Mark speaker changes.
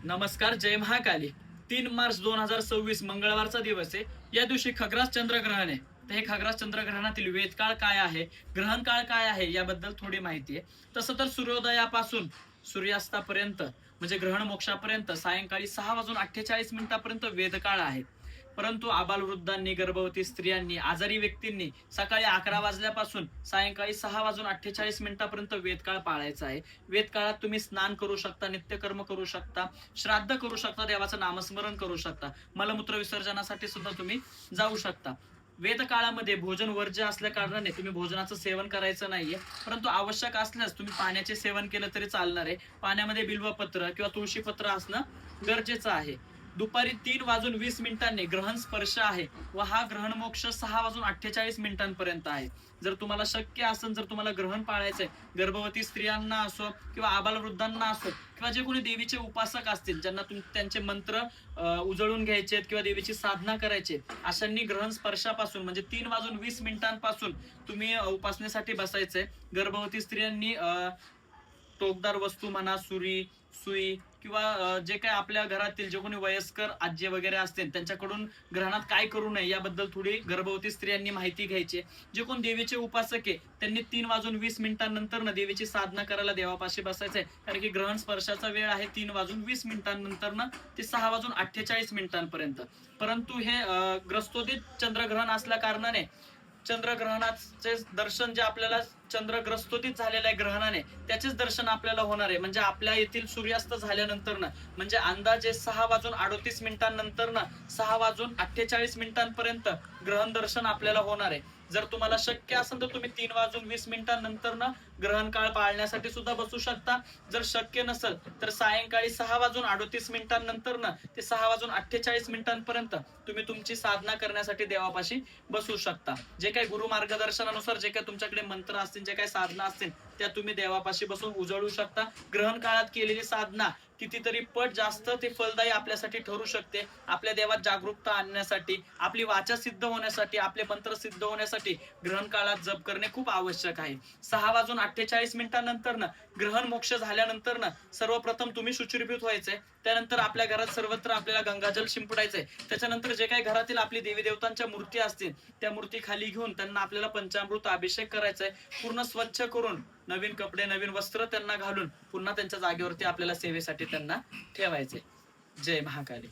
Speaker 1: नमस्कार. जय महाकाली. 3 मार्च 2026 मंगळवारचा दिवस आहे. या दिवशी खग्रास चंद्रग्रहण आहे. तर हे खग्रास चंद्रग्रहणातील वेदकाळ काय आहे, ग्रहण काळ काय आहे याबद्दल थोडी माहिती आहे. तसं तर सूर्योदयापासून सूर्यास्तापर्यंत म्हणजे ग्रहण मोक्षापर्यंत सायंकाळी 6:48 वेदकाळ आहे. परंतु आबालवृद्धांनी, गर्भवती स्त्रियांनी, आजारी व्यक्तींनी सकाळी 11 वाजल्यापासून सायंकाळी 6:48 वेदकाळ पाळायचा आहे. वेदकाळात तुम्ही स्नान करू शकता, नित्यकर्म करू शकता, श्राद्ध करू शकता, देवाचं नामस्मरण करू शकता, मलमूत्र विसर्जनासाठी सुद्धा तुम्ही जाऊ शकता. वेद काळामध्ये भोजन वर्ज्य असल्या कारणाने तुम्ही भोजनाचं सेवन करायचं नाहीये. परंतु आवश्यक असल्यास तुम्ही पाण्याचे सेवन केलं तरी चालणार आहे. पाण्यामध्ये बिल्वपत्र किंवा तुळशीपत्र असणं गरजेचं आहे. दुपारी 3:20 ग्रहण स्पर्श आहे व हा ग्रहण मोक्ष 6:48 आहे. जर तुम्हाला शक्य असेल, जर तुम्हाला ग्रहण पाळायचंय, गर्भवती स्त्रियांना असो किंवा आबालवृद्धांना असो किंवा जे कोणी देवीचे उपासक असतील, ज्यांना त्यांचे मंत्र उजळून घ्यायचे किंवा देवीची साधना करायची, अशांनी ग्रहण स्पर्शापासून म्हणजे 3:20 तुम्ही उपासनेसाठी बसायचंय. गर्भवती स्त्रियांनी टोकदार वस्तू म्हणा, सुई किंवा जे काही आपल्या घरातील जे कोणी वयस्कर आजी वगैरे असतील त्यांच्याकडून ग्रहणात काय करू नये याबद्दल थोडी गर्भवती स्त्रियांनी माहिती घ्यायची. जे कोण देवीचे उपासक आहे त्यांनी 3:20 न देवीची साधना करायला देवापाशी बसायचंय. कारण की ग्रहण स्पर्शाचा वेळ आहे 3:20 ते 6:48 परंतु हे ग्रस्तोदित चंद्रग्रहण असल्या कारणाने चंद्रग्रहणाचे दर्शन जे आपल्याला चंद्रग्रस्तोदित झालेल्या ग्रहणाने त्याचेच दर्शन आपल्याला होणार आहे. म्हणजे आपल्या येथील सूर्यास्त झाल्यानंतर म्हणजे अंदाजे 6:38 6:48 ग्रहण दर्शन आपल्याला होणार आहे. जर तुम्हाला शक्य असेल तर तुम्ही 3:20 ग्रहण काळ पाळण्यासाठी सुद्धा बसू शकता. जर शक्य नसेल तर सायंकाळी 6:38 ते 6:48 तुम्ही तुमची साधना करण्यासाठी देवापाशी बसू शकता. जे काही गुरु मार्गदर्शनानुसार जे काही तुमच्याकडे मंत्र असतील, जे काही साधना असतील त्या तुम्ही देवापाशी बसून उजळू शकता. ग्रहण काळात केलेली साधना कितीतरी पट जास्त ते फलदायी आपल्यासाठी ठरू शकते. आपल्या देवात जागरूकता आणण्यासाठी, आपली वाचा सिद्ध होण्यासाठी, आपले मंत्र सिद्ध होण्यासाठी ग्रहण काळात जप करणे खूप आवश्यक आहे. 6:48 ग्रहण मोक्ष झाल्यानंतर सर्वप्रथम तुम्ही शुचिर्भूत व्हायचंय. त्यानंतर आपल्या घरात सर्वत्र आपल्याला गंगाजल शिंपडायचंय. त्याच्यानंतर जे काही घरातील आपली देवी देवतांच्या मूर्ती असतील त्या मूर्ती खाली घेऊन त्यांना आपल्याला पंचामृत अभिषेक करायचाय. पूर्ण स्वच्छ करून नवीन कपडे, नवीन वस्त्र त्यांना घालून पुन्हा त्यांच्या जागेवरती आपल्याला सेवेसाठी त्यांना ठेवायचे. जय महाकाली.